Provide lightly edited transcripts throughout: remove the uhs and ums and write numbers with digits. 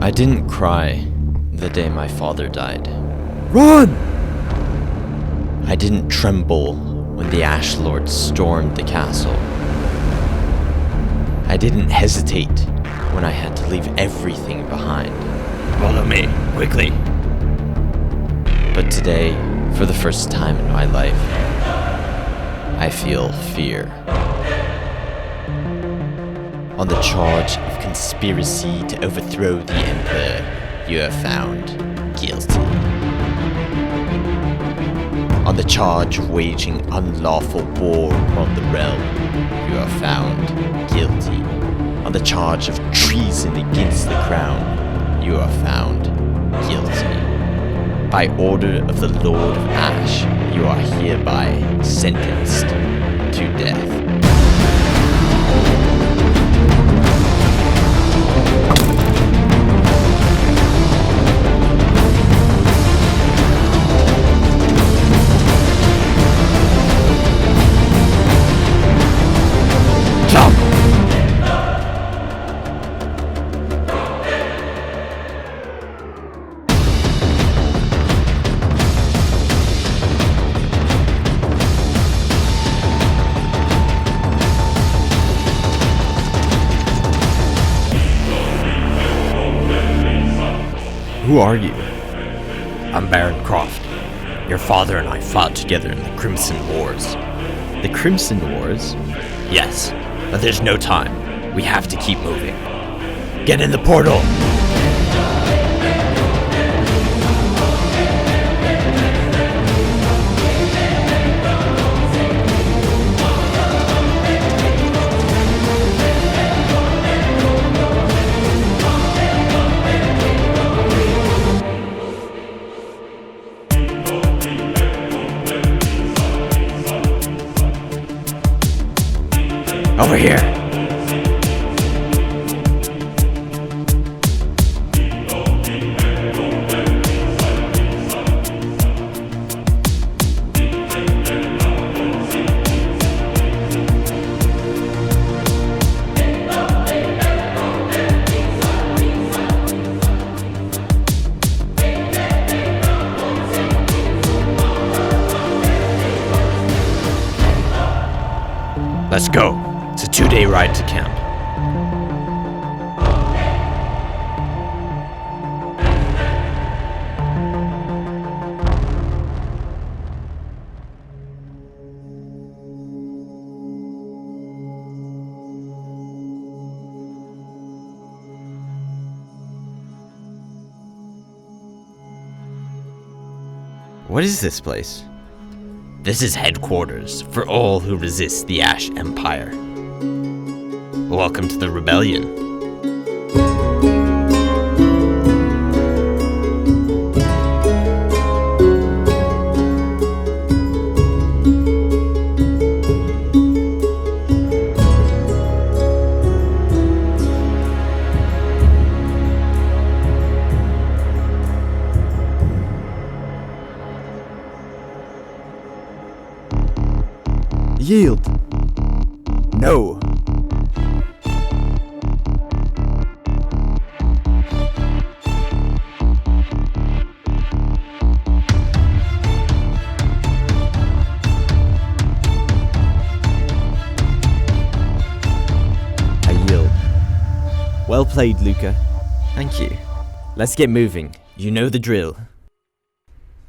I didn't cry the day my father died. Run! I didn't tremble when the Ash Lord stormed the castle. I didn't hesitate when I had to leave everything behind. Follow me, quickly. But today, for the first time in my life, I feel fear. On the charge of conspiracy to overthrow the Emperor, you are found guilty. On the charge of waging unlawful war upon the realm, you are found guilty. On the charge of treason against the crown, you are found guilty. By order of the Lord of Ash, you are hereby sentenced to death. Who are you? I'm Baron Croft. Your father and I fought together in the Crimson Wars. The Crimson Wars? Yes, but there's no time. We have to keep moving. Get in the portal! Over here. Let's go. It's a 2-day ride to camp. What is this place? This is headquarters for all who resist the Ash Empire. Welcome to the rebellion. Yield. No. I yield. Well played, Luca. Thank you. Let's get moving. You know the drill.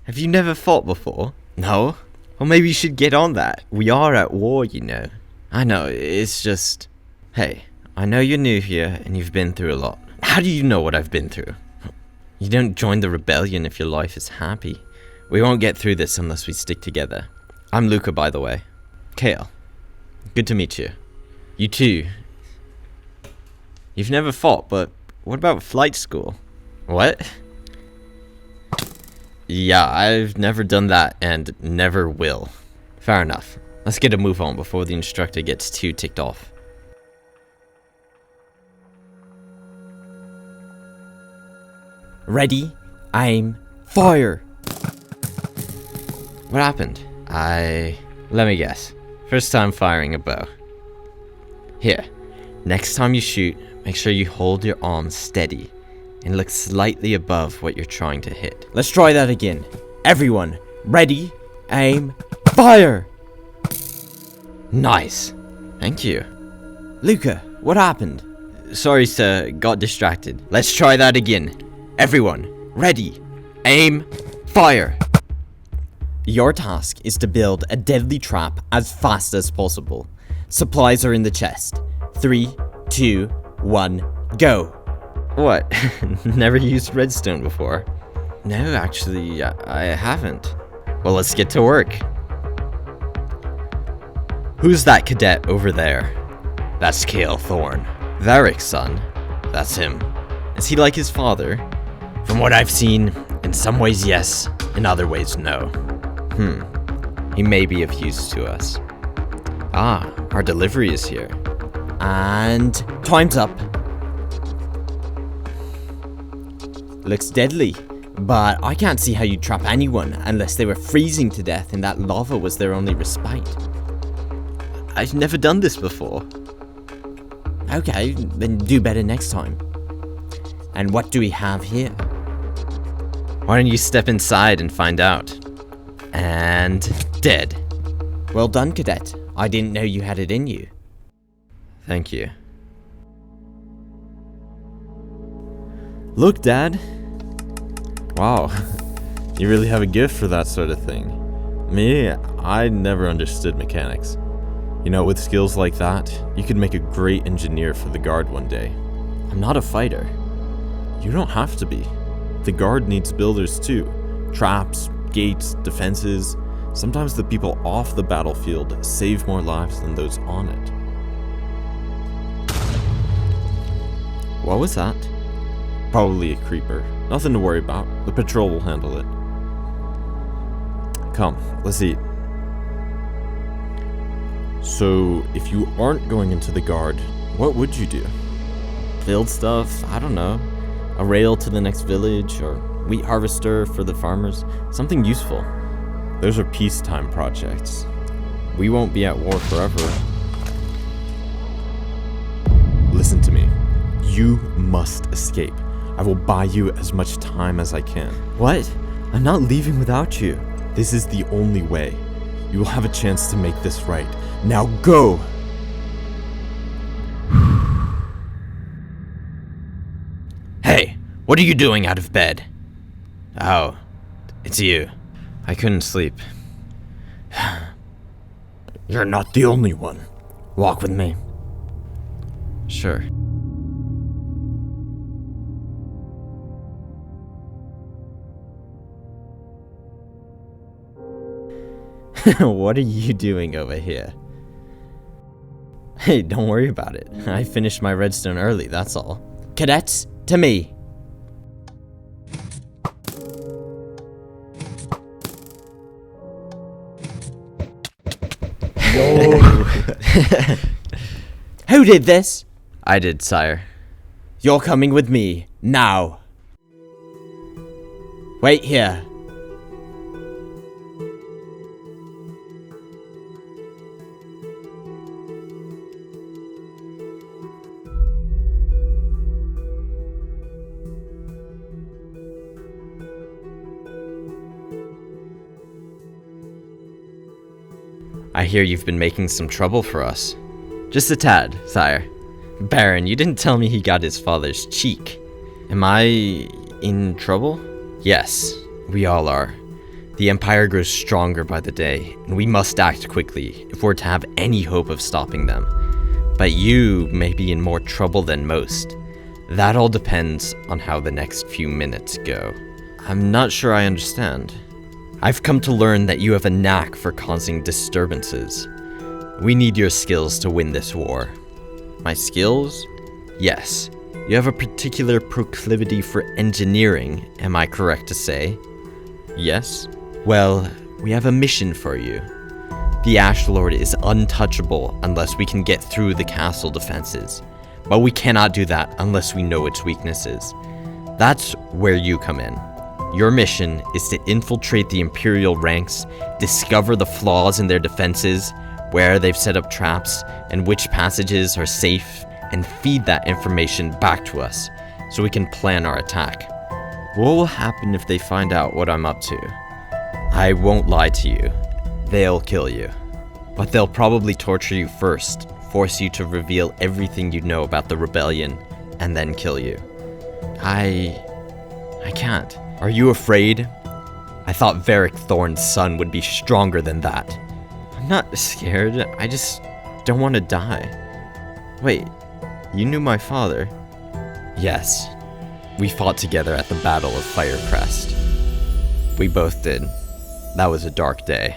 Have you never fought before? No? Well, maybe you should get on that. We are at war, you know. I know, it's just... Hey, I know you're new here and you've been through a lot. How do you know what I've been through? You don't join the rebellion if your life is happy. We won't get through this unless we stick together. I'm Luca, by the way. Kale. Good to meet you. You too. You've never fought, but what about flight school? What? Yeah, I've never done that and never will. Fair enough. Let's get a move on before the instructor gets too ticked off. Ready, aim, fire! What happened? Let me guess. First time firing a bow. Here, next time you shoot, make sure you hold your arm steady. and looks slightly above what you're trying to hit. Let's try that again. Everyone, ready, aim, fire! Nice. Thank you. Luca, what happened? Sorry, sir. Got distracted. Let's try that again. Everyone, ready, aim, fire. Your task is to build a deadly trap as fast as possible. Supplies are in the chest. 3, 2, 1, go. What? Never used redstone before? No, actually, I haven't. Well, let's get to work. Who's that cadet over there? That's Cale Thorne. Varric's son. That's him. Is he like his father? From what I've seen, in some ways yes, in other ways no. He may be of use to us. Ah, our delivery is here. And time's up. Looks deadly, but I can't see how you'd trap anyone unless they were freezing to death and that lava was their only respite. I've never done this before. Okay, then do better next time. And what do we have here? Why don't you step inside and find out? And dead. Well done, cadet. I didn't know you had it in you. Thank you. Look, Dad. Wow, you really have a gift for that sort of thing. Me, I never understood mechanics. You know, with skills like that, you could make a great engineer for the guard one day. I'm not a fighter. You don't have to be. The guard needs builders too. Traps, gates, defenses. Sometimes the people off the battlefield save more lives than those on it. What was that? Probably a creeper. Nothing to worry about. The patrol will handle it. Come, let's eat. So, if you aren't going into the guard, what would you do? Build stuff, I don't know. A rail to the next village, or wheat harvester for the farmers. Something useful. Those are peacetime projects. We won't be at war forever. Listen to me. You must escape. I will buy you as much time as I can. What? I'm not leaving without you. This is the only way. You will have a chance to make this right. Now go! Hey, what are you doing out of bed? Oh, it's you. I couldn't sleep. You're not the only one. Walk with me. Sure. What are you doing over here? Hey, don't worry about it. I finished my redstone early, that's all. Cadets, to me. Who did this? I did, sire. You're coming with me, now. Wait here. I hear you've been making some trouble for us. Just a tad, sire. Baron, you didn't tell me he got his father's cheek. Am I in trouble? Yes, we all are. The Empire grows stronger by the day, and we must act quickly if we're to have any hope of stopping them. But you may be in more trouble than most. That all depends on how the next few minutes go. I'm not sure I understand. I've come to learn that you have a knack for causing disturbances. We need your skills to win this war. My skills? Yes. You have a particular proclivity for engineering, am I correct to say? Yes? Well, we have a mission for you. The Ash Lord is untouchable unless we can get through the castle defenses. But we cannot do that unless we know its weaknesses. That's where you come in. Your mission is to infiltrate the Imperial ranks, discover the flaws in their defenses, where they've set up traps, and which passages are safe, and feed that information back to us. so we can plan our attack. What will happen if they find out what I'm up to? I won't lie to you. They'll kill you. But they'll probably torture you first, force you to reveal everything you know about the rebellion, and then kill you. I can't. Are you afraid? I thought Varric Thorn's son would be stronger than that. I'm not scared, I just don't want to die. Wait, you knew my father? Yes. We fought together at the Battle of Firecrest. We both did. That was a dark day.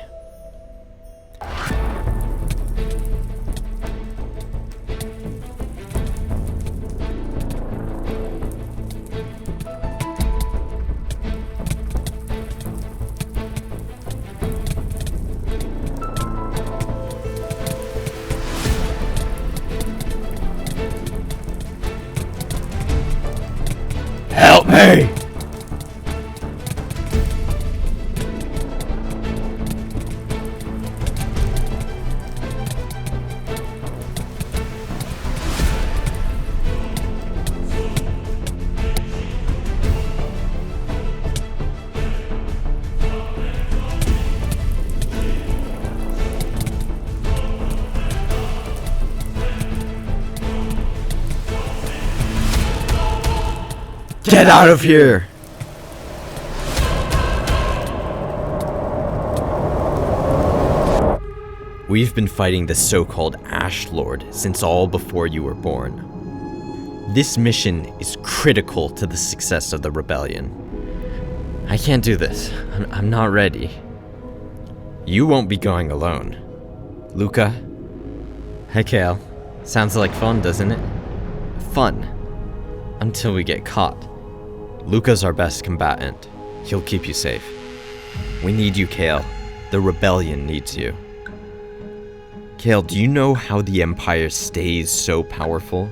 Help me! Get out of here! We've been fighting the so-called Ash Lord since all before you were born. This mission is critical to the success of the rebellion. I can't do this. I'm not ready. You won't be going alone. Luca? Hey, Kale. Sounds like fun, doesn't it? Fun. Until we get caught. Luca's our best combatant. He'll keep you safe. We need you, Kale. The rebellion needs you. Kale, do you know how the Empire stays so powerful?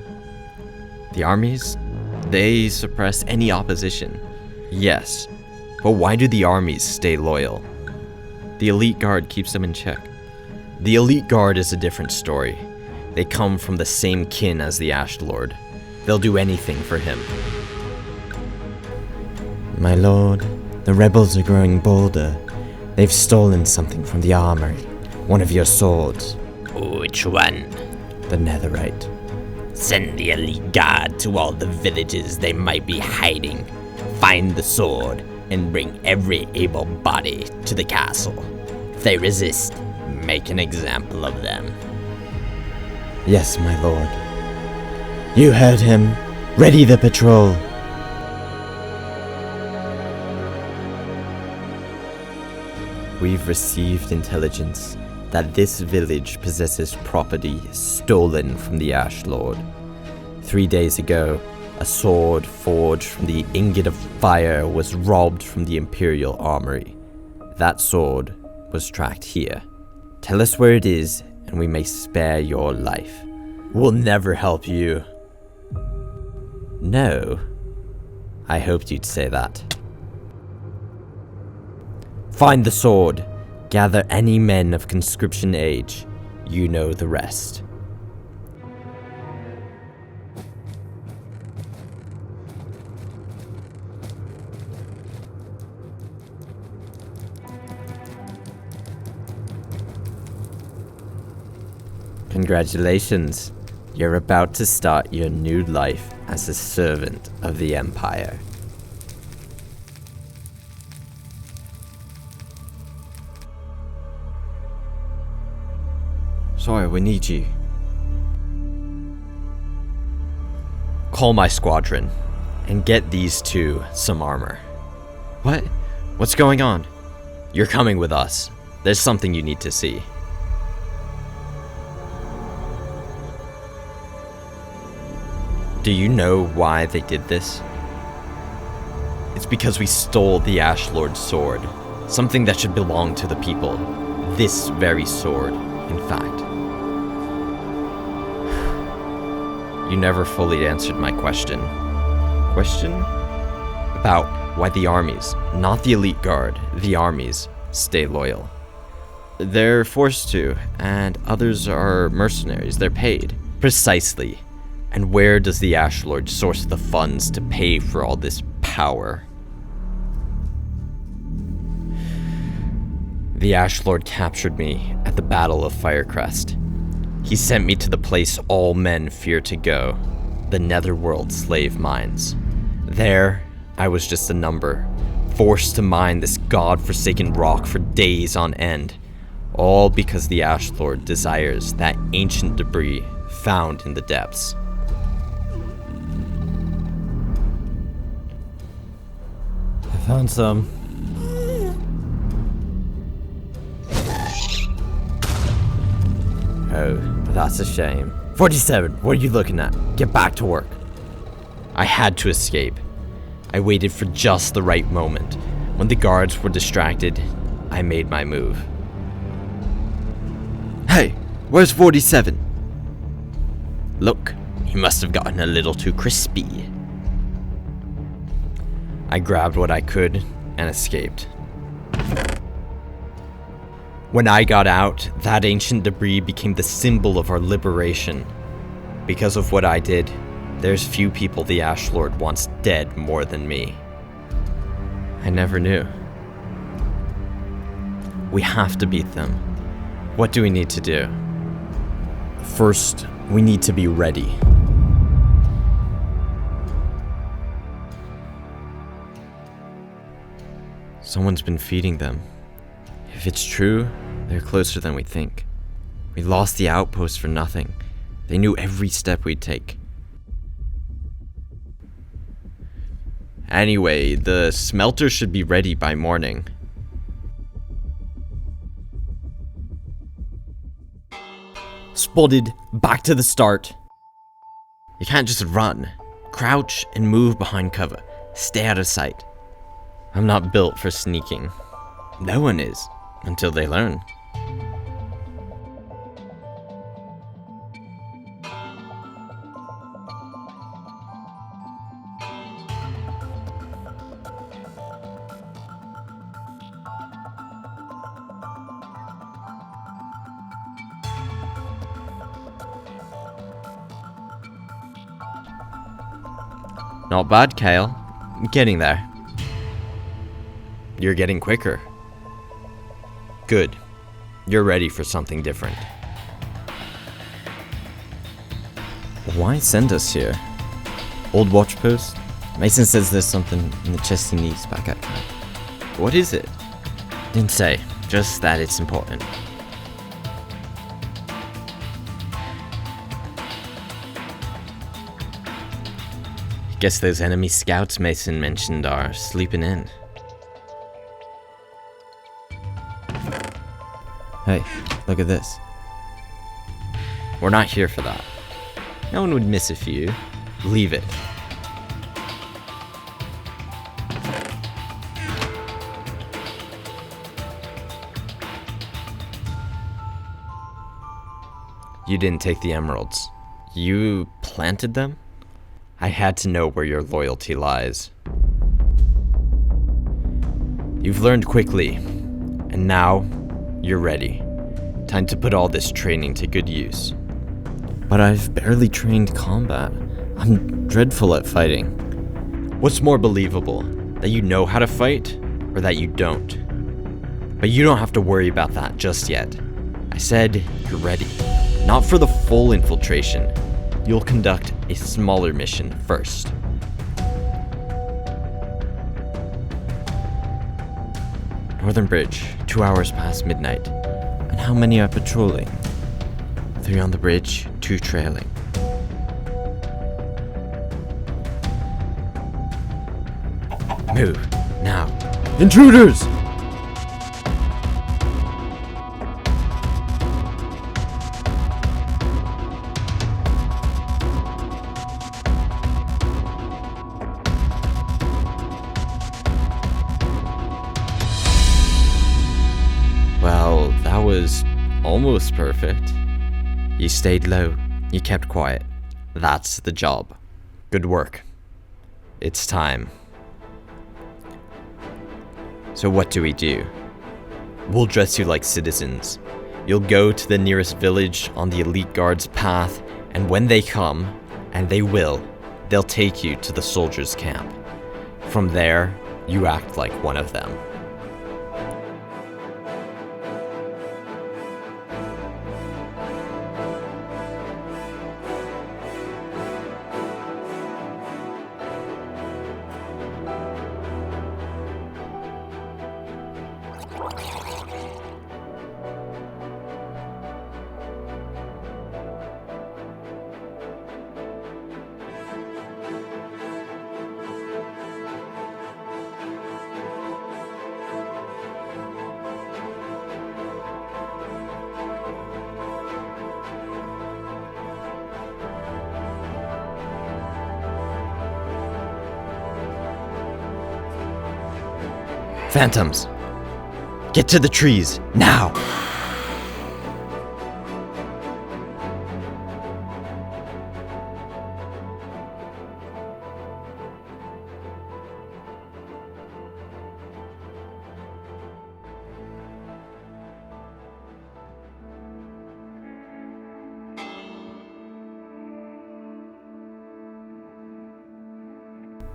The armies? They suppress any opposition. Yes, but why do the armies stay loyal? The Elite Guard keeps them in check. The Elite Guard is a different story. They come from the same kin as the Ash Lord. They'll do anything for him. My lord, the rebels are growing bolder. They've stolen something from the armory. One of your swords. Which one? The netherite. Send the elite guard to all the villages they might be hiding. Find the sword and bring every able body to the castle. If they resist, make an example of them. Yes, my lord. You heard him. Ready the patrol. We've received intelligence that this village possesses property stolen from the Ash Lord. 3 days ago, a sword forged from the ingot of fire was robbed from the Imperial Armory. That sword was tracked here. Tell us where it is, and we may spare your life. We'll never help you. No. I hoped you'd say that. Find the sword. Gather any men of conscription age. You know the rest. Congratulations. You're about to start your new life as a servant of the Empire. Sorry, we need you. Call my squadron and get these two some armor. What? What's going on? You're coming with us. There's something you need to see. Do you know why they did this? It's because we stole the Ash Lord's sword. Something that should belong to the people. This very sword, in fact. You never fully answered my question. Question? About why the armies, not the elite guard, the armies, stay loyal. They're forced to, and others are mercenaries. They're paid. Precisely. And where does the Ash Lord source the funds to pay for all this power? The Ash Lord captured me at the Battle of Firecrest. He sent me to the place all men fear to go, the Netherworld slave mines. There, I was just a number, forced to mine this god-forsaken rock for days on end, all because the Ash Lord desires that ancient debris found in the depths. I found some. Oh, that's a shame. 47, what are you looking at? Get back to work. I had to escape. I waited for just the right moment. When the guards were distracted, I made my move. Hey, where's 47? Look, he must have gotten a little too crispy. I grabbed what I could and escaped. When I got out, that ancient debris became the symbol of our liberation. Because of what I did, there's few people the Ash Lord wants dead more than me. I never knew. We have to beat them. What do we need to do? First, we need to be ready. Someone's been feeding them. If it's true, they're closer than we think. We lost the outpost for nothing. They knew every step we'd take. Anyway, the smelter should be ready by morning. Spotted. Back to the start. You can't just run. Crouch and move behind cover. Stay out of sight. I'm not built for sneaking. No one is, until they learn. Not bad, Kale. I'm getting there. You're getting quicker. Good. You're ready for something different. Why send us here? Old watch post? Mason says there's something in the chest he needs back at camp. What is it? Didn't say. Just that it's important. Guess those enemy scouts Mason mentioned are sleeping in. Hey, look at this. We're not here for that. No one would miss a few. Leave it. You didn't take the emeralds. You planted them? I had to know where your loyalty lies. You've learned quickly, and now you're ready. Time to put all this training to good use. But I've barely trained combat. I'm dreadful at fighting. What's more believable, that you know how to fight, or that you don't? But you don't have to worry about that just yet. I said you're ready. Not for the full infiltration. You'll conduct a smaller mission first. Northern Bridge, 2 hours past midnight. And how many are patrolling? 3 on the bridge, 2 trailing. Move, now. Intruders! Well, that was almost perfect. You stayed low, you kept quiet. That's the job. Good work. It's time. So what do we do? We'll dress you like citizens. You'll go to the nearest village on the elite guard's path, and when they come, And they will. They'll take you to the soldiers' camp. From there, you act like one of them. Phantoms! Get to the trees, now!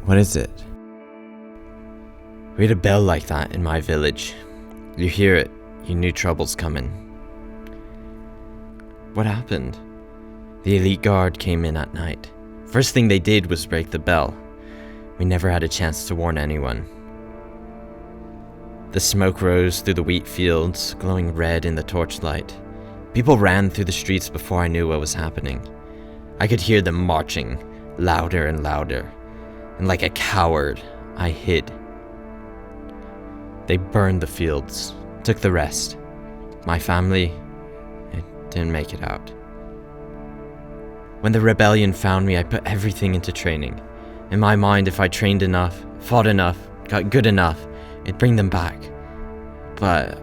What is it? We had a bell like that in my village. You hear it, you knew trouble's coming. What happened? The elite guard came in at night. First thing they did was break the bell. We never had a chance to warn anyone. The smoke rose through the wheat fields, glowing red in the torchlight. People ran through the streets before I knew what was happening. I could hear them marching, louder and louder. And like a coward, I hid. They burned the fields, took the rest. My family, it didn't make it out. When the rebellion found me, I put everything into training. In my mind, if I trained enough, fought enough, got good enough, it'd bring them back. But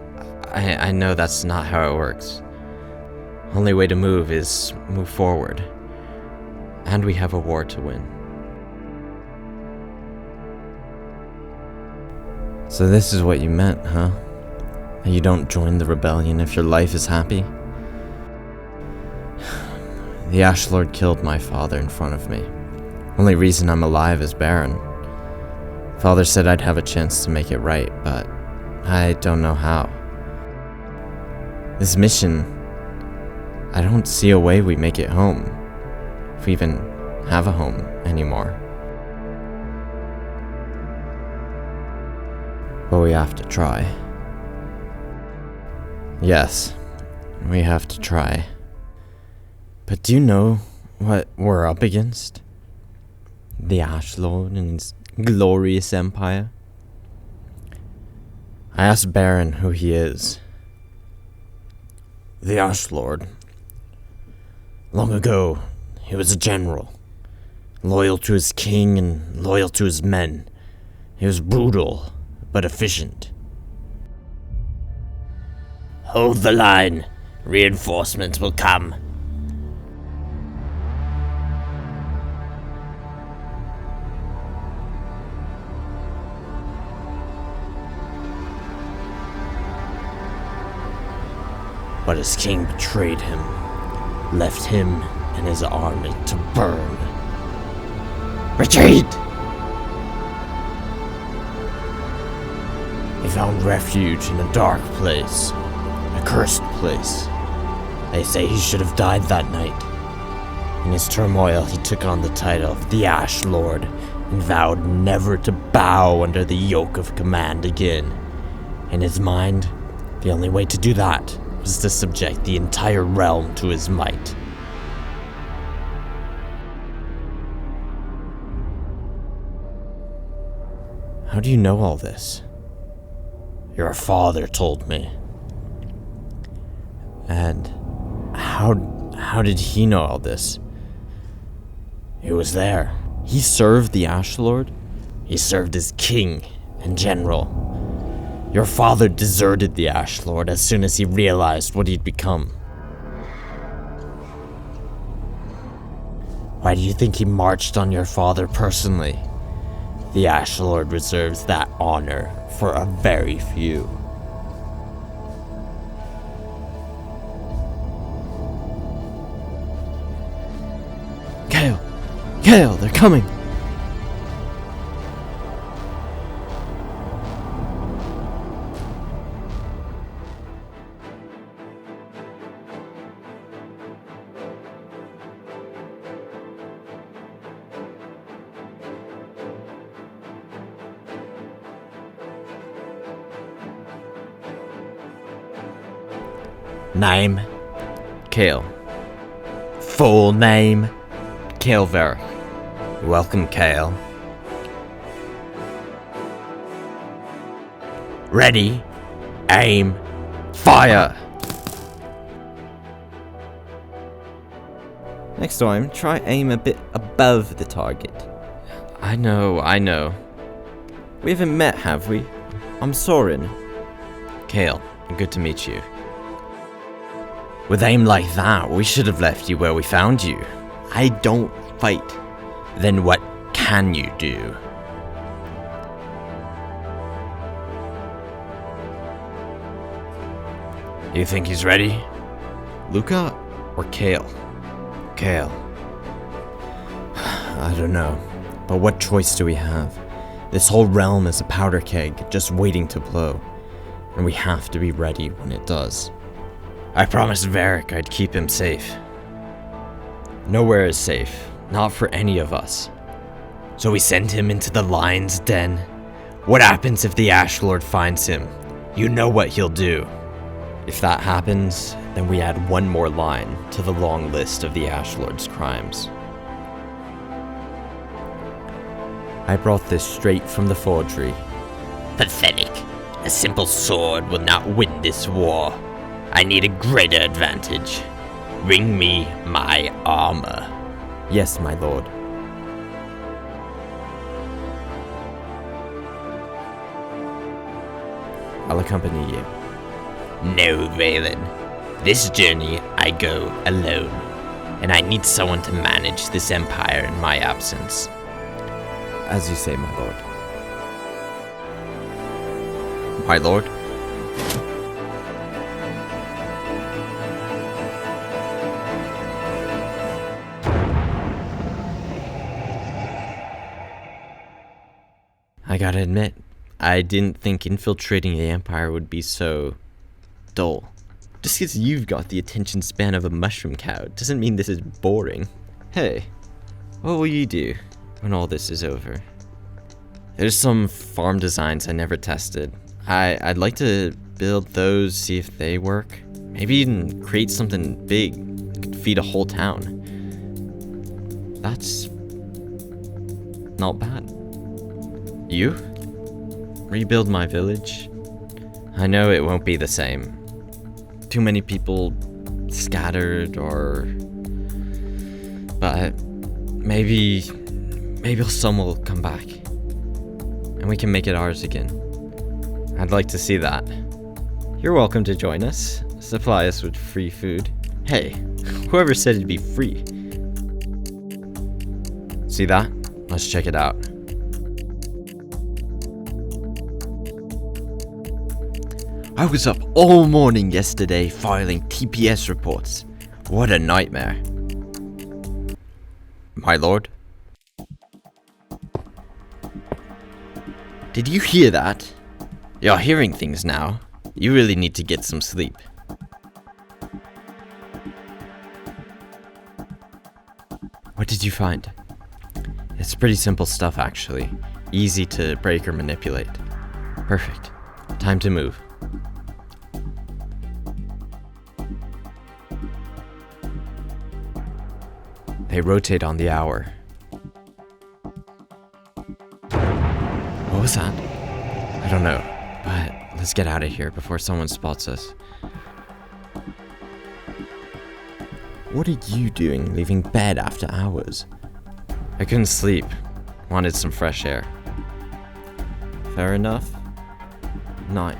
I know that's not how it works. Only way to move is move forward. And we have a war to win. So this is what you meant, huh? You don't join the rebellion if your life is happy? The Ash Lord killed my father in front of me. Only reason I'm alive is Baron. Father said I'd have a chance to make it right, but I don't know how. This mission, I don't see a way we make it home. If we even have a home anymore. But we have to try. Yes, we have to try. But do you know what we're up against? The Ash Lord and his glorious empire? I asked Baron who he is. The Ash Lord. Long ago, he was a general. Loyal to his king and loyal to his men. He was brutal, but efficient. Hold the line. Reinforcements will come. But his king betrayed him, left him and his army to burn. Retreat! He found refuge in a dark place, a cursed place. They say he should have died that night. In his turmoil, he took on the title of the Ash Lord and vowed never to bow under the yoke of command again. In his mind, the only way to do that was to subject the entire realm to his might. How do you know all this? Your father told me. And how did he know all this? He was there. He served the Ash Lord? He served as king and general. Your father deserted the Ash Lord as soon as he realized what he'd become. Why do you think he marched on your father personally? The Ash Lord reserves that honor for a very few. Kale, Kale, they're coming! Name? Kale. Full name? Kale Varric. Welcome, Kale. Ready, aim, Fire! Next time, try aim a bit above the target. I know. We haven't met, have we? I'm Soren. Kale, good to meet you. With aim like that, we should have left you where we found you. I don't fight. Then what can you do? You think he's ready? Luca or Kale? Kale. I don't know. But what choice do we have? This whole realm is a powder keg, just waiting to blow. And we have to be ready when it does. I promised Varric I'd keep him safe. Nowhere is safe. Not for any of us. So we send him into the lion's den? What happens if the Ash Lord finds him? You know what he'll do. If that happens, then we add one more line to the long list of the Ash Lord's crimes. I brought this straight from the forgery. Pathetic. A simple sword will not win this war. I need a greater advantage. Bring me my armor. Yes, my lord. I'll accompany you. No, Valen. This journey I go alone, and I need someone to manage this empire in my absence. As you say, my lord. My lord? I gotta admit, I didn't think infiltrating the Empire would be so dull. Just because you've got the attention span of a mushroom cow doesn't mean this is boring. Hey, what will you do when all this is over? There's some farm designs I never tested. I'd like to build those, see if they work. Maybe even create something big that could feed a whole town. That's not bad. You? Rebuild my village? I know it won't be the same. Too many people scattered but maybe some will come back. And we can make it ours again. I'd like to see that. You're welcome to join us. Supply us with free food. Hey, whoever said it'd be free? See that? Let's check it out. I was up all morning yesterday filing TPS reports. What a nightmare. My lord? Did you hear that? You're hearing things now. You really need to get some sleep. What did you find? It's pretty simple stuff, actually. Easy to break or manipulate. Perfect. Time to move. They rotate on the hour. What was that? I don't know, but let's get out of here before someone spots us. What are you doing leaving bed after hours? I couldn't sleep. Wanted some fresh air. Fair enough. Night.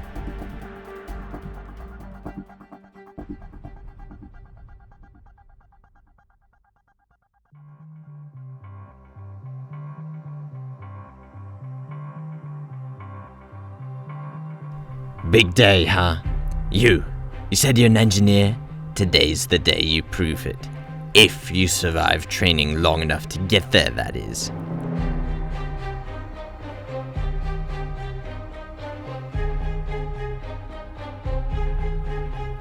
Big day, huh? You said you're an engineer? Today's the day you prove it. If you survive training long enough to get there, that is.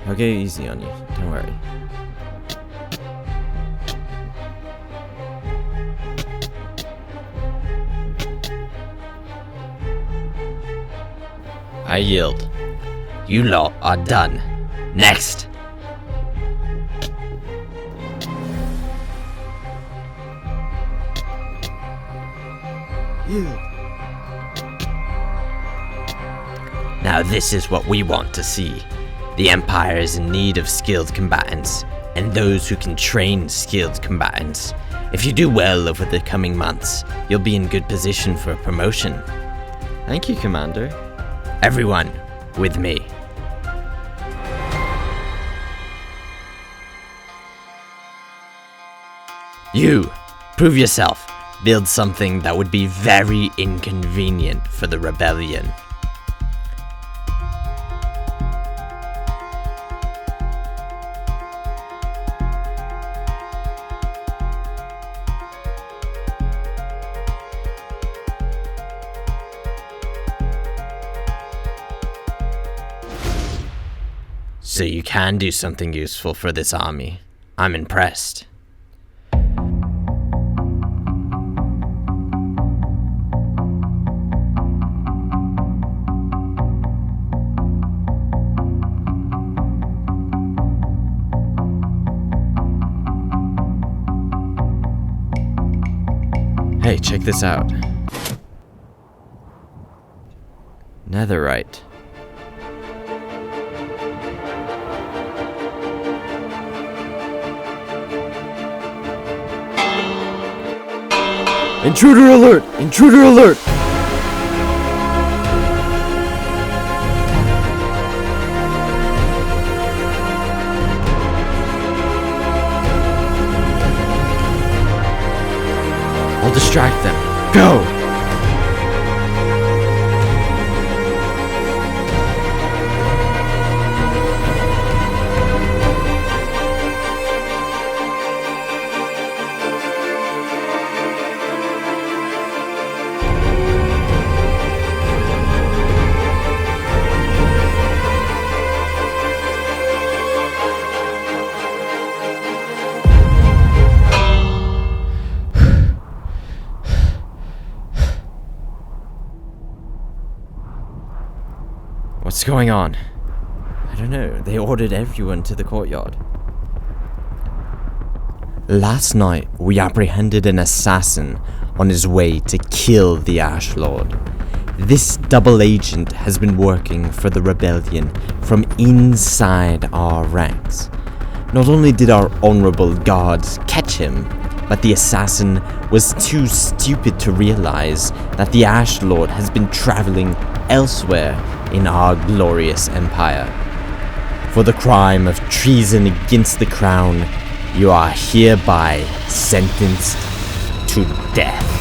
I'll get easy on you, don't worry. I yield. You lot are done. Next! Now this is what we want to see. The Empire is in need of skilled combatants, and those who can train skilled combatants. If you do well over the coming months, you'll be in good position for a promotion. Thank you, Commander. Everyone, with me. You, prove yourself. Build something that would be very inconvenient for the rebellion. So you can do something useful for this army. I'm impressed. Hey, check this out. Netherite. Intruder alert! Intruder alert! I'll distract them. Go! What's going on? I don't know. They ordered everyone to the courtyard. Last night, we apprehended an assassin on his way to kill the Ash Lord. This double agent has been working for the rebellion from inside our ranks. Not only did our honorable guards catch him, but the assassin was too stupid to realize that the Ash Lord has been traveling elsewhere in our glorious empire. For the crime of treason against the crown, you are hereby sentenced to death.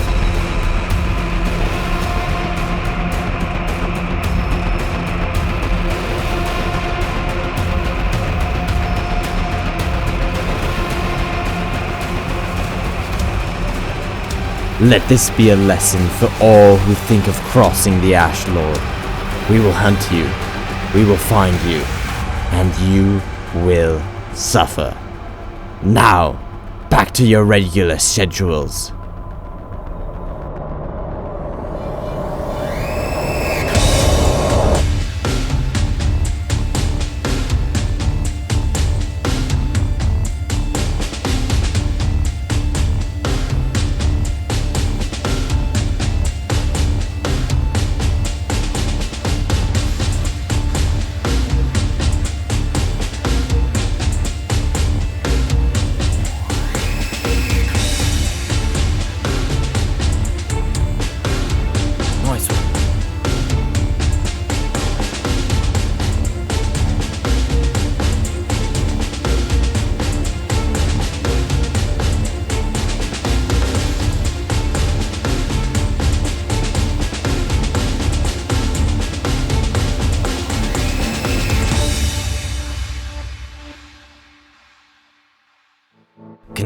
Let this be a lesson for all who think of crossing the Ash Lord. We will hunt you, we will find you, and you will suffer. Now, back to your regular schedules.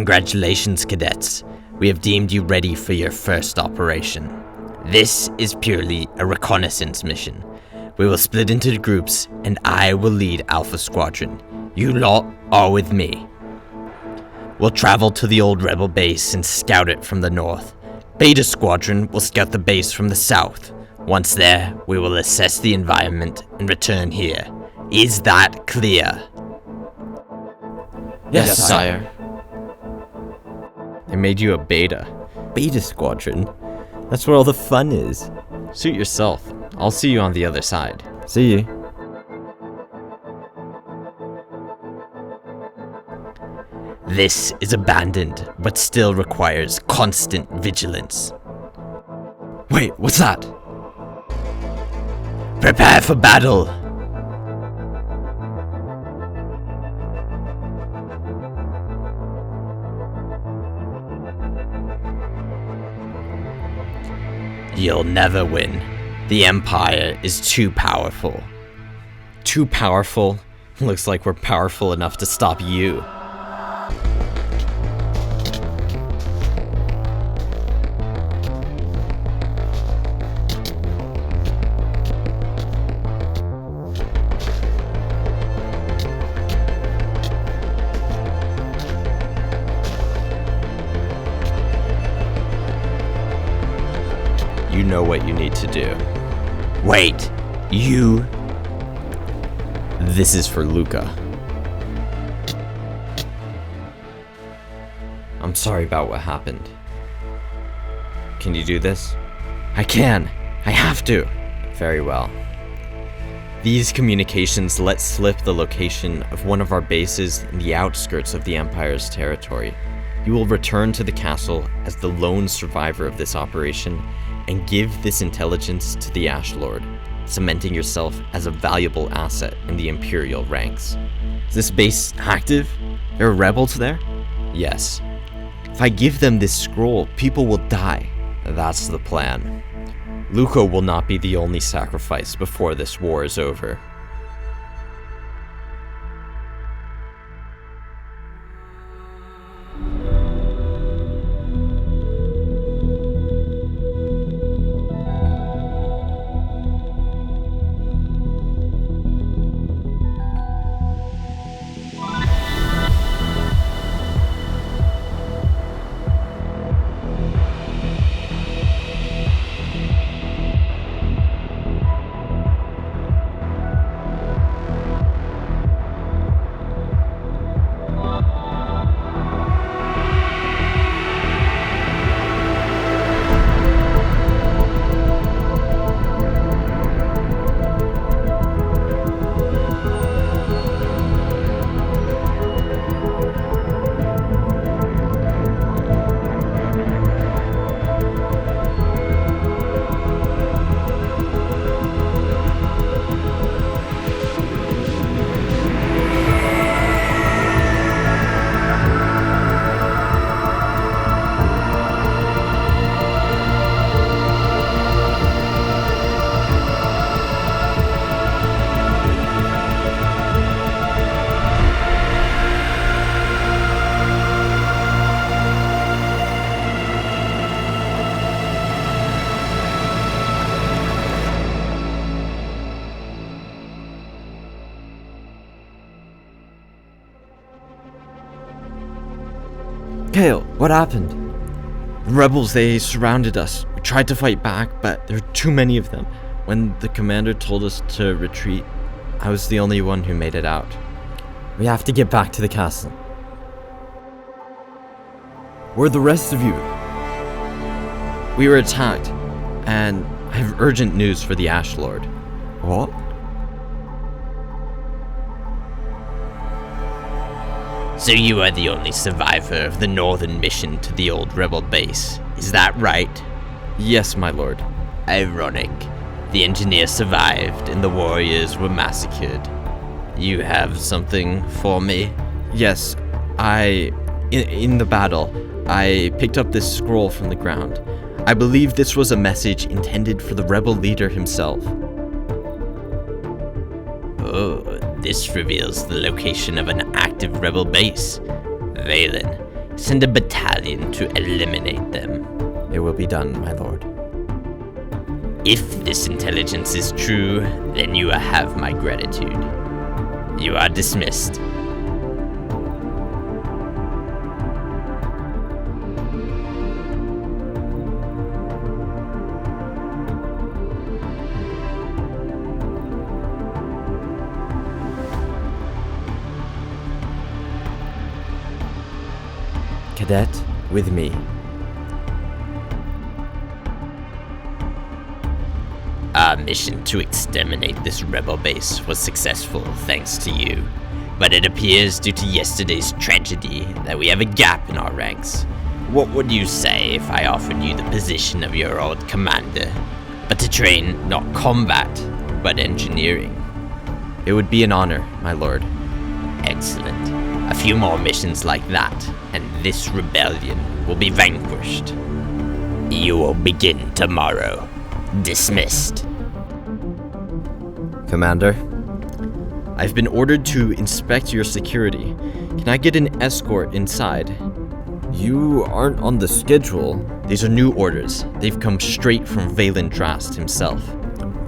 Congratulations, cadets. We have deemed you ready for your first operation. This is purely a reconnaissance mission. We will split into groups, and I will lead Alpha Squadron. You lot are with me. We'll travel to the old rebel base and scout it from the north. Beta Squadron will scout the base from the south. Once there, we will assess the environment and return here. Is that clear? Yes, sire. I made you a beta. Beta Squadron? That's where all the fun is. Suit yourself. I'll see you on the other side. See you. This is abandoned, but still requires constant vigilance. Wait, what's that? Prepare for battle! You'll never win. The Empire is too powerful. Too powerful? Looks like we're powerful enough to stop you. You know what you need to do. Wait, you? This is for Luca. I'm sorry about what happened. Can you do this? I can. I have to. Very well. These communications let slip the location of one of our bases in the outskirts of the Empire's territory. You will return to the castle as the lone survivor of this operation and give this intelligence to the Ash Lord, cementing yourself as a valuable asset in the Imperial ranks. Is this base active? There are rebels there? Yes. If I give them this scroll, people will die. That's the plan. Luca will not be the only sacrifice before this war is over. Kale, what happened? The rebels, they surrounded us. We tried to fight back, but there were too many of them. When the commander told us to retreat, I was the only one who made it out. We have to get back to the castle. Where are the rest of you? We were attacked, and I have urgent news for the Ash Lord. What? So you are the only survivor of the northern mission to the old rebel base, is that right? Yes, my lord. Ironic. The engineer survived and the warriors were massacred. You have something for me? Yes, in the battle, I picked up this scroll from the ground. I believe this was a message intended for the rebel leader himself. Oh, this reveals the location of an active rebel base. Valen, Send a battalion to eliminate them. It will be done, my lord. If this intelligence is true, then you have my gratitude. You are dismissed. Cadet, with me. Our mission to exterminate this rebel base was successful thanks to you, but it appears due to yesterday's tragedy that we have a gap in our ranks. What would you say if I offered you the position of your old commander, but to train not combat, but engineering? It would be an honor, my lord. Excellent. A few more missions like that, and this rebellion will be vanquished. You will begin tomorrow. Dismissed. Commander? I've been ordered to inspect your security. Can I get an escort inside? You aren't on the schedule. These are new orders. They've come straight from Valen Drast himself.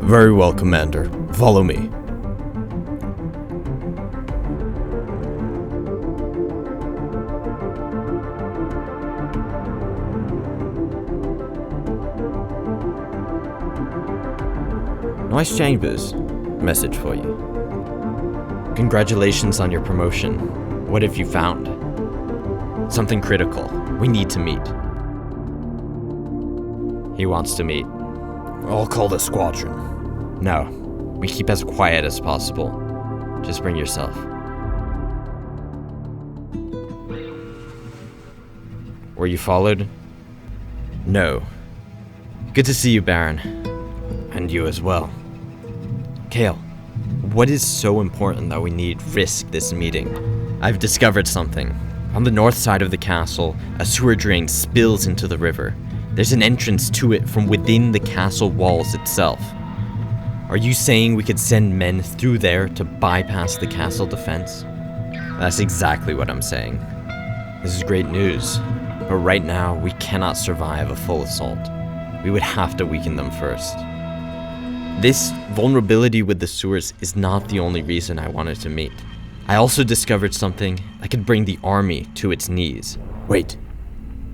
Very well, Commander. Follow me. Nice chambers. Message for you. Congratulations on your promotion. What have you found? Something critical. We need to meet. He wants to meet. I'll call the squadron. No. We keep as quiet as possible. Just bring yourself. Were you followed? No. Good to see you, Baron. And you as well. Kale, what is so important that we need risk this meeting? I've discovered something. On the north side of the castle, a sewer drain spills into the river. There's an entrance to it from within the castle walls itself. Are you saying we could send men through there to bypass the castle defense? That's exactly what I'm saying. This is great news, but right now we cannot survive a full assault. We would have to weaken them first. This vulnerability with the sewers is not the only reason I wanted to meet. I also discovered something that could bring the army to its knees. Wait.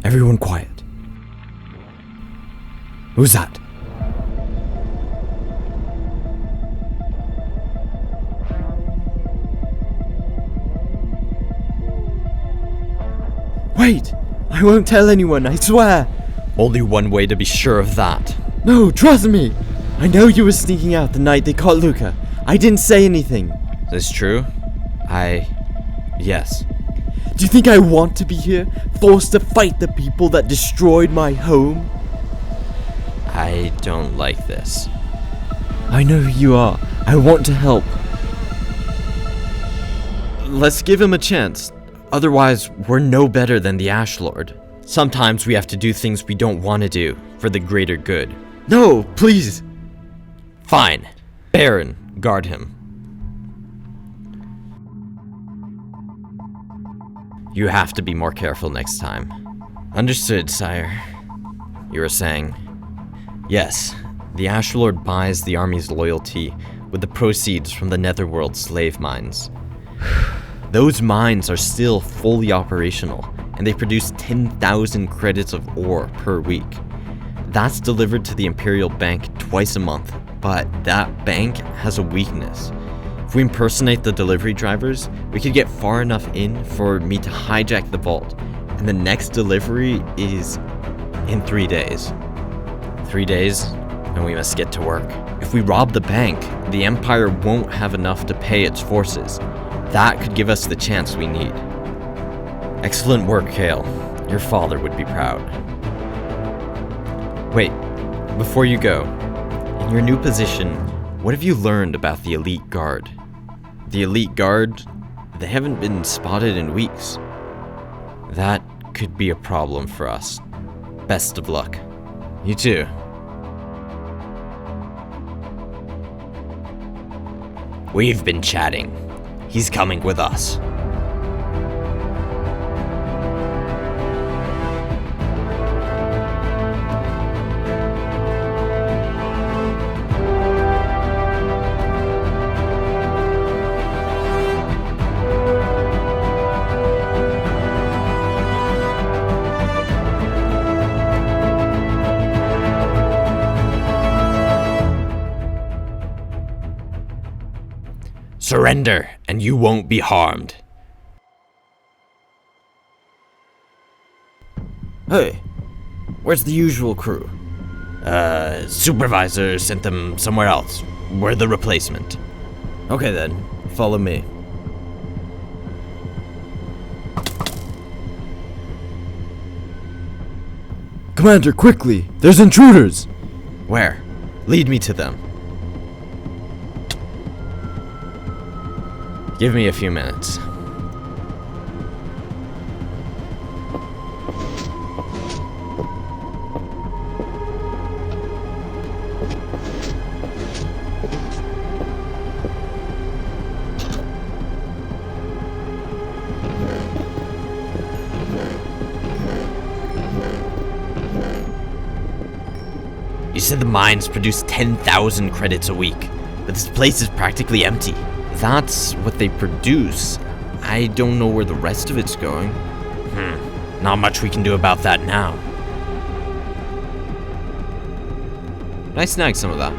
Everyone quiet. Who's that? Wait! I won't tell anyone, I swear! Only one way to be sure of that. No, trust me! I know you were sneaking out the night they caught Luca. I didn't say anything. Is this true? Yes. Do you think I want to be here, forced to fight the people that destroyed my home? I don't like this. I know who you are. I want to help. Let's give him a chance. Otherwise, we're no better than the Ash Lord. Sometimes we have to do things we don't want to do for the greater good. No, please. Fine. Baron, guard him. You have to be more careful next time. Understood, sire. You were saying? Yes, the Ash Lord buys the army's loyalty with the proceeds from the Netherworld slave mines. Those mines are still fully operational, and they produce 10,000 credits of ore per week. That's delivered to the Imperial Bank twice a month, but that bank has a weakness. If we impersonate the delivery drivers, we could get far enough in for me to hijack the vault, and the next delivery is in 3 days. 3 days, and we must get to work. If we rob the bank, the Empire won't have enough to pay its forces. That could give us the chance we need. Excellent work, Kale. Your father would be proud. Wait, before you go, in your new position, what have you learned about the Elite Guard? The Elite Guard, they haven't been spotted in weeks. That could be a problem for us. Best of luck. You too. We've been chatting. He's coming with us. Surrender, and you won't be harmed. Hey, where's the usual crew? Supervisor sent them somewhere else. We're the replacement. Okay then, follow me. Commander, quickly! There's intruders! Where? Lead me to them. Give me a few minutes. You said the mines produce 10,000 credits a week, but this place is practically empty. That's what they produce. I don't know where the rest of it's going. Not much we can do about that now. Can I snag some of that?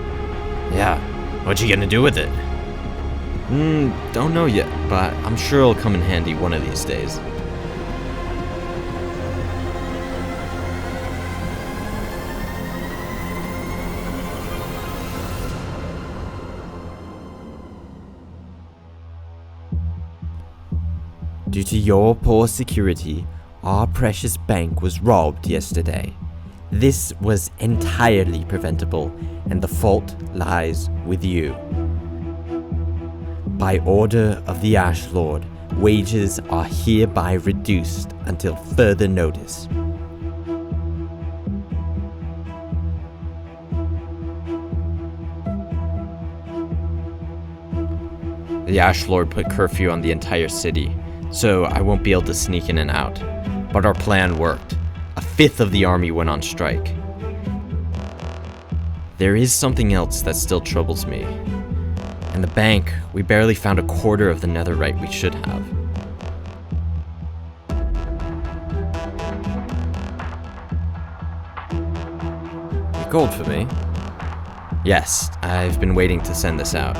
Yeah. What you gonna do with it? Don't know yet, but I'm sure it'll come in handy one of these days. Due to your poor security, our precious bank was robbed yesterday. This was entirely preventable, and the fault lies with you. By order of the Ash Lord, wages are hereby reduced until further notice. The Ash Lord put curfew on the entire city, so I won't be able to sneak in and out. But our plan worked. A fifth of the army went on strike. There is something else that still troubles me. In the bank, we barely found a quarter of the netherite we should have. Gold for me? Yes, I've been waiting to send this out.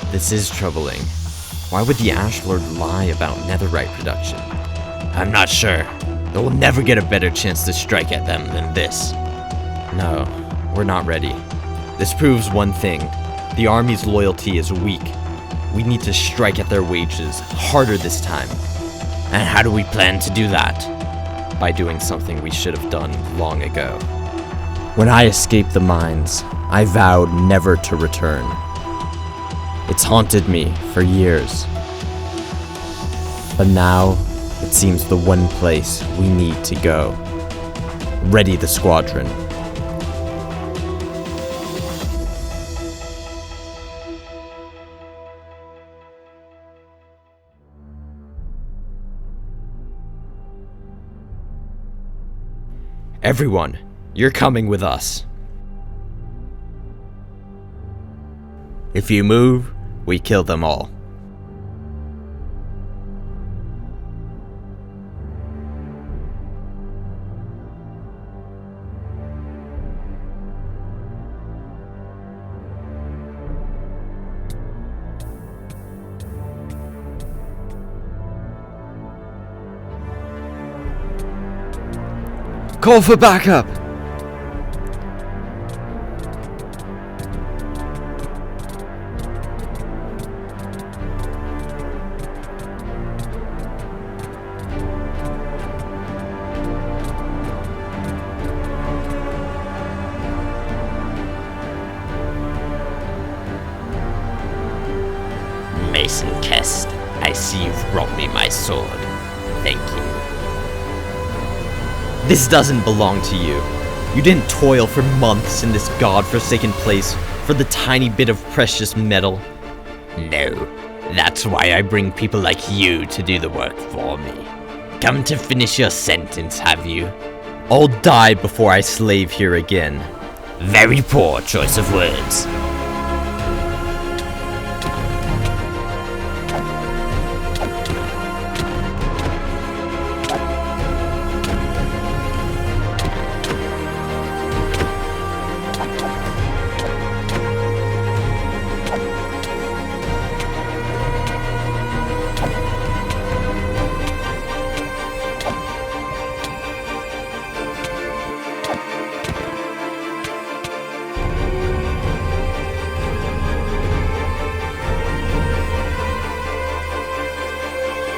This is troubling. Why would the Ash Lord lie about netherite production? I'm not sure. But we'll never get a better chance to strike at them than this. No, we're not ready. This proves one thing. The army's loyalty is weak. We need to strike at their wages harder this time. And how do we plan to do that? By doing something we should have done long ago. When I escaped the mines, I vowed never to return. It's haunted me for years. But now, it seems the one place we need to go. Ready the squadron. Everyone, you're coming with us. If you move, we kill them all. Call for backup! Mason Kest, I see you've brought me my sword. Thank you. This doesn't belong to you. You didn't toil for months in this god-forsaken place for the tiny bit of precious metal. No, that's why I bring people like you to do the work for me. Come to finish your sentence, have you? I'll die before I slave here again. Very poor choice of words.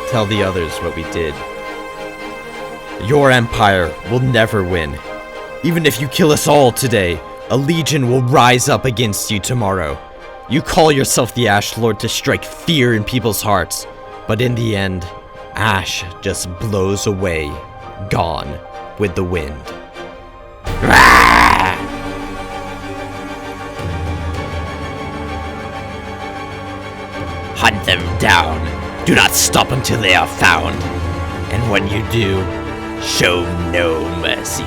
tell the others what we did. Your empire will never win. Even if you kill us all today, a legion will rise up against you tomorrow. You call yourself the Ash Lord to strike fear in people's hearts, but in the end, ash just blows away, gone with the wind. Hunt them down. Do not stop until they are found. And when you do, show no mercy.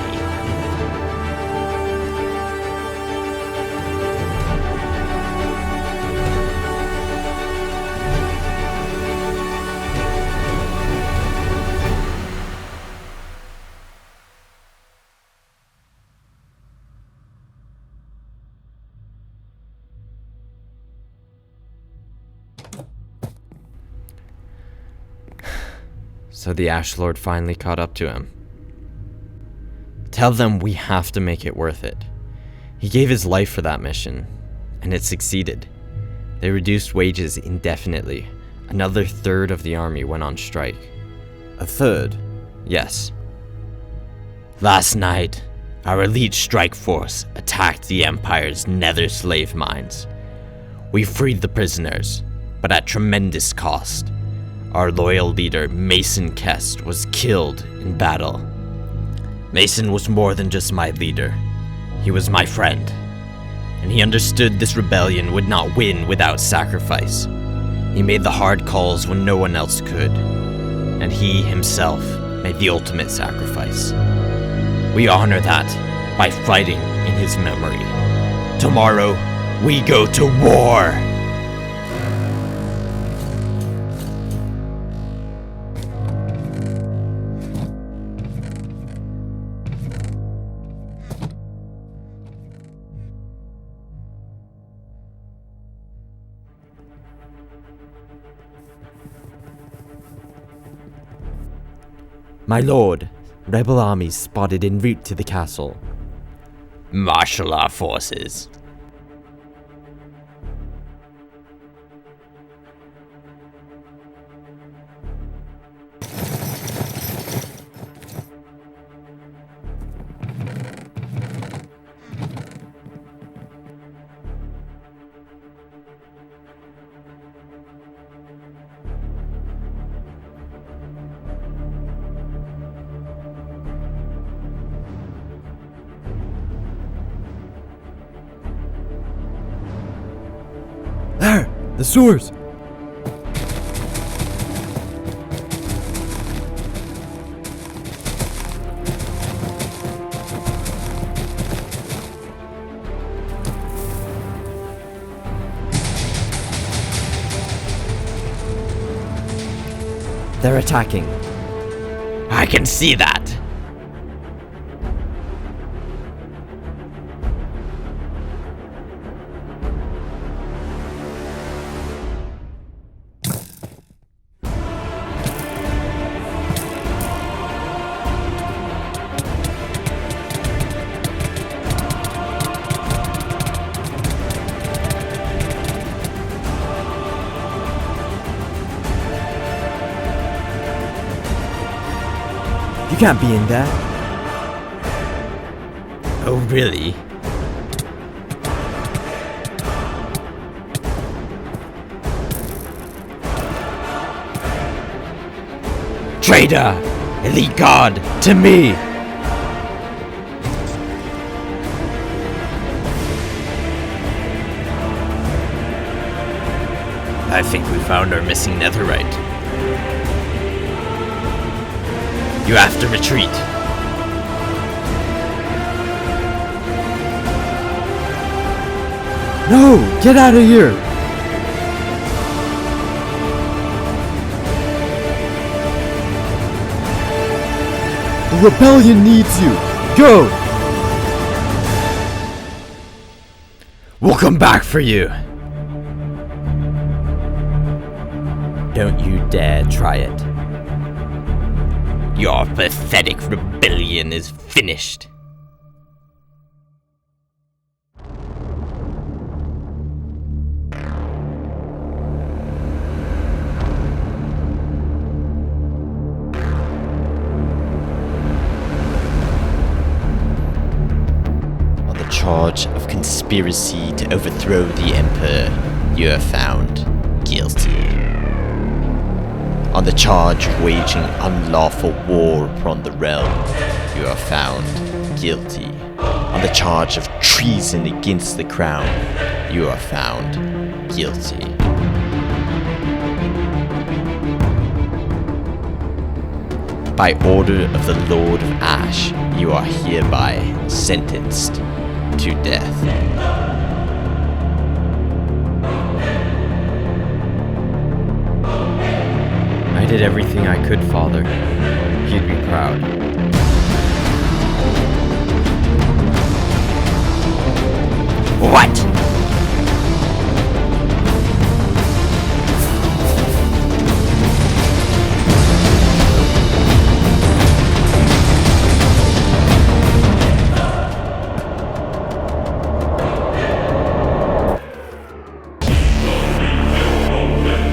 So the Ash Lord finally caught up to him. Tell them we have to make it worth it. He gave his life for that mission, and it succeeded. They reduced wages indefinitely. Another third of the army went on strike. A third? Yes. Last night, our elite strike force attacked the Empire's nether slave mines. We freed the prisoners, but at tremendous cost. Our loyal leader, Mason Kest, was killed in battle. Mason was more than just my leader. He was my friend. And he understood this rebellion would not win without sacrifice. He made the hard calls when no one else could. And he himself made the ultimate sacrifice. We honor that by fighting in his memory. Tomorrow, we go to war! My lord, rebel armies spotted en route to the castle. Marshal our forces. There! The sewers! They're attacking. I can see that. You can't be in there. Oh, really? Traitor! Elite Guard, to me! I think we found our missing netherite. You have to retreat. No! Get out of here! The rebellion needs you! Go! We'll come back for you! Don't you dare try it. Your pathetic rebellion is finished. charge of conspiracy to overthrow the Emperor, you are found guilty. On the charge of waging unlawful war upon the realm, you are found guilty. On the charge of treason against the crown, you are found guilty. By order of the Lord of Ash, you are hereby sentenced to death. I did everything I could, Father. He'd be proud. What?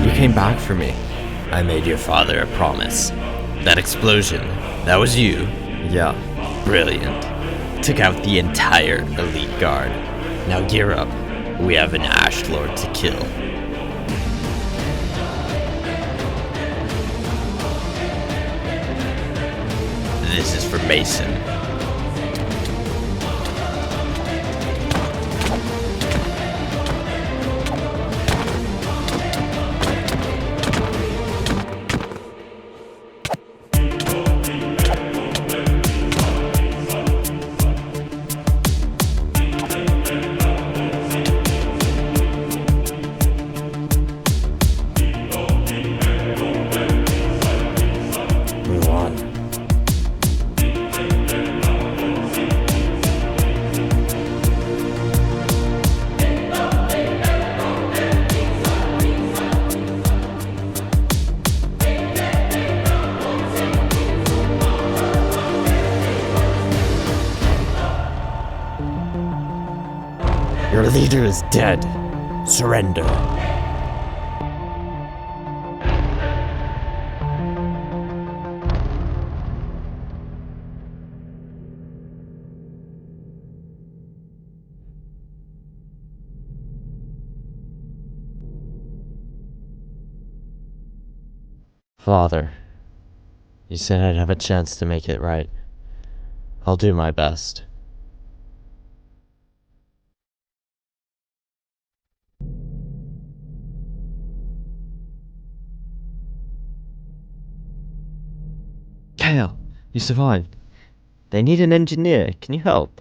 You came back for me. I made your father a promise. That explosion, that was you. Yeah, brilliant. Took out the entire elite guard. Now gear up. We have an Ash Lord to kill. This is for Mason. Your leader is dead. Surrender. Father, you said I'd have a chance to make it right. I'll do my best. Kale, you survived. They need an engineer. Can you help?